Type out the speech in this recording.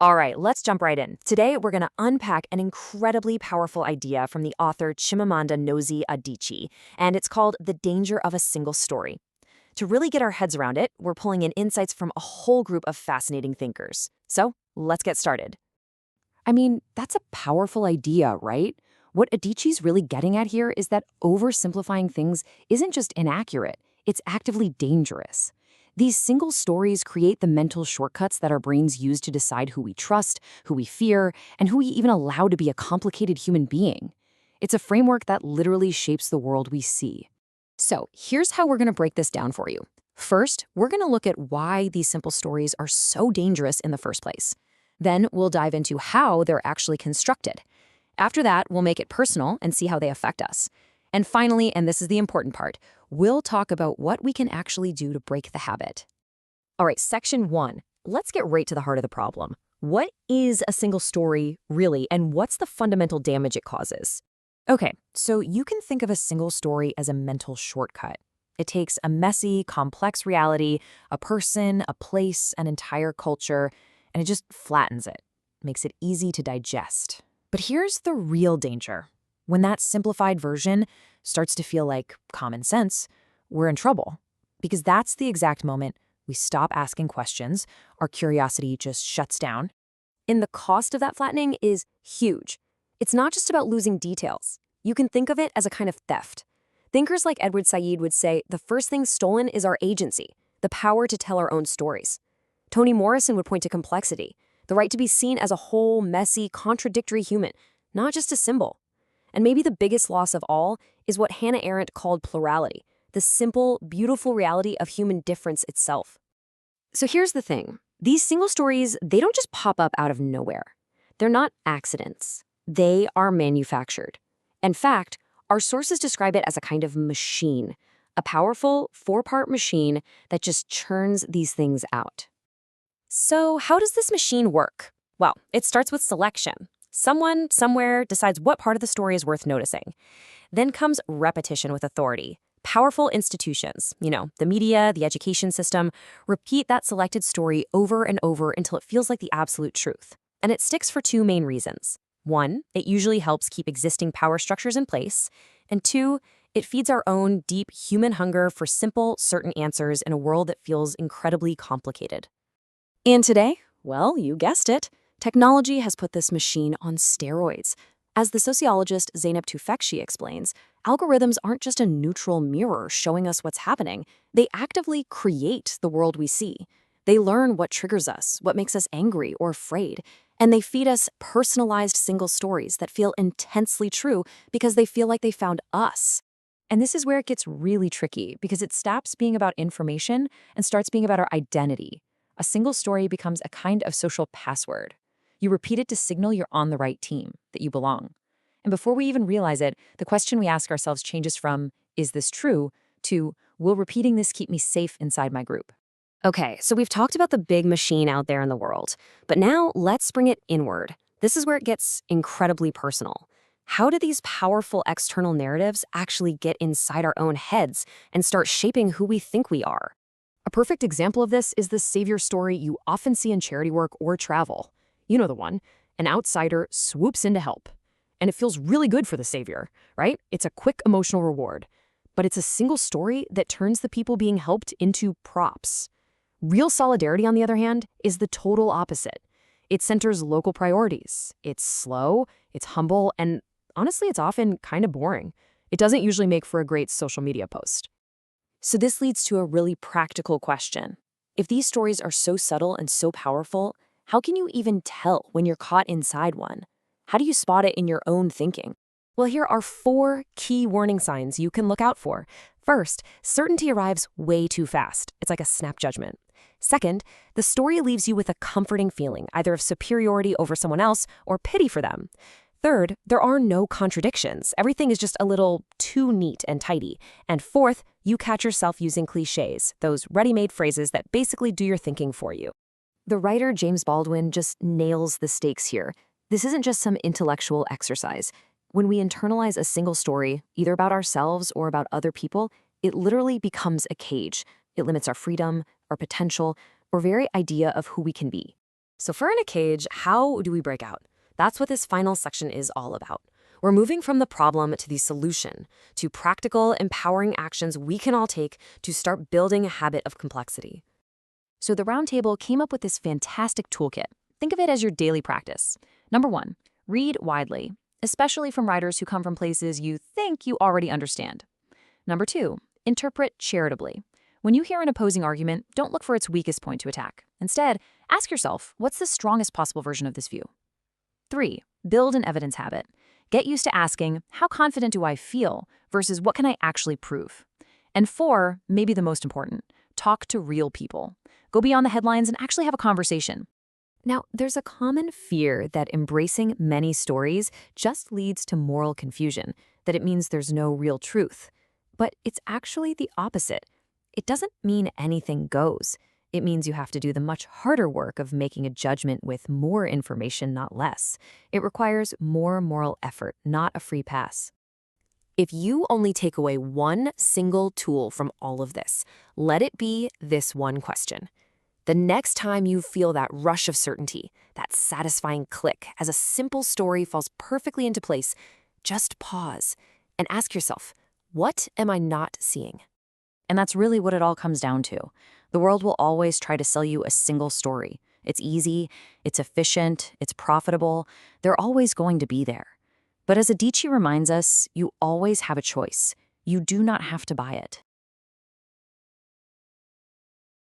All right, let's jump right in. Today, we're going to unpack an incredibly powerful idea from the author Chimamanda Ngozi Adichie, and it's called The Danger of a Single Story. To really get our heads around it, we're pulling in insights from a whole group of fascinating thinkers. So, let's get started. I mean, that's a powerful idea, right? What Adichie's really getting at here is that oversimplifying things isn't just inaccurate, it's actively dangerous. These single stories create the mental shortcuts that our brains use to decide who we trust, who we fear, and who we even allow to be a complicated human being. It's a framework that literally shapes the world we see. So, here's how we're going to break this down for you. First, we're going to look at why these simple stories are so dangerous in the first place. Then we'll dive into how they're actually constructed. After that, we'll make it personal and see how they affect us. And finally, and this is the important part, we'll talk about what we can actually do to break the habit. All right, section one. Let's get right to the heart of the problem. What is a single story, really, and what's the fundamental damage it causes? Okay, so you can think of a single story as a mental shortcut. It takes a messy, complex reality, a person, a place, an entire culture, and it just flattens it, makes it easy to digest. But here's the real danger. When that simplified version starts to feel like common sense, we're in trouble. Because that's the exact moment we stop asking questions, our curiosity just shuts down. And the cost of that flattening is huge. It's not just about losing details. You can think of it as a kind of theft. Thinkers like Edward Said would say the first thing stolen is our agency, the power to tell our own stories. Toni Morrison would point to complexity, the right to be seen as a whole, messy, contradictory human, not just a symbol. And maybe the biggest loss of all is what Hannah Arendt called plurality, the simple, beautiful reality of human difference itself. So here's the thing. These single stories, they don't just pop up out of nowhere. They're not accidents. They are manufactured. In fact, our sources describe it as a kind of machine, a powerful four-part machine that just churns these things out. So how does this machine work? Well, it starts with selection. Someone, somewhere, decides what part of the story is worth noticing. Then comes repetition with authority. Powerful institutions, the media, the education system, repeat that selected story over and over until it feels like the absolute truth. And it sticks for two main reasons. One, it usually helps keep existing power structures in place. And two, it feeds our own deep human hunger for simple, certain answers in a world that feels incredibly complicated. And today, well, you guessed it, technology has put this machine on steroids. As the sociologist Zeynep Tufekci explains, algorithms aren't just a neutral mirror showing us what's happening. They actively create the world we see. They learn what triggers us, what makes us angry or afraid, and they feed us personalized single stories that feel intensely true because they feel like they found us. And this is where it gets really tricky because it stops being about information and starts being about our identity. A single story becomes a kind of social password. You repeat it to signal you're on the right team, that you belong. And before we even realize it, the question we ask ourselves changes from, is this true, to, will repeating this keep me safe inside my group? Okay, so we've talked about the big machine out there in the world, but now let's bring it inward. This is where it gets incredibly personal. How do these powerful external narratives actually get inside our own heads and start shaping who we think we are? A perfect example of this is the savior story you often see in charity work or travel. You know the one. An outsider swoops in to help. And it feels really good for the savior, right? It's a quick emotional reward. But it's a single story that turns the people being helped into props. Real solidarity, on the other hand, is the total opposite. It centers local priorities. It's slow, it's humble, and honestly, it's often kind of boring. It doesn't usually make for a great social media post. So this leads to a really practical question. If these stories are so subtle and so powerful, how can you even tell when you're caught inside one? How do you spot it in your own thinking? Well, here are 4 key warning signs you can look out for. First, certainty arrives way too fast. It's like a snap judgment. Second, the story leaves you with a comforting feeling, either of superiority over someone else or pity for them. Third, there are no contradictions. Everything is just a little too neat and tidy. And fourth, you catch yourself using cliches, those ready-made phrases that basically do your thinking for you. The writer James Baldwin just nails the stakes here. This isn't just some intellectual exercise. When we internalize a single story, either about ourselves or about other people, it literally becomes a cage. It limits our freedom, our potential, or very idea of who we can be. So fur in a cage, how do we break out? That's what this final section is all about. We're moving from the problem to the solution, to practical, empowering actions we can all take to start building a habit of complexity. So the roundtable came up with this fantastic toolkit. Think of it as your daily practice. Number 1, read widely, especially from writers who come from places you think you already understand. Number 2, interpret charitably. When you hear an opposing argument, don't look for its weakest point to attack. Instead, ask yourself, what's the strongest possible version of this view? 3, build an evidence habit. Get used to asking, how confident do I feel versus what can I actually prove? And 4, maybe the most important, talk to real people. Go beyond the headlines and actually have a conversation. Now, there's a common fear that embracing many stories just leads to moral confusion, that it means there's no real truth. But it's actually the opposite. It doesn't mean anything goes. It means you have to do the much harder work of making a judgment with more information, not less. It requires more moral effort, not a free pass. If you only take away one single tool from all of this, let it be this one question. The next time you feel that rush of certainty, that satisfying click, as a simple story falls perfectly into place, just pause and ask yourself, what am I not seeing? And that's really what it all comes down to. The world will always try to sell you a single story. It's easy, it's efficient, it's profitable. They're always going to be there. But as Adichie reminds us, you always have a choice. You do not have to buy it.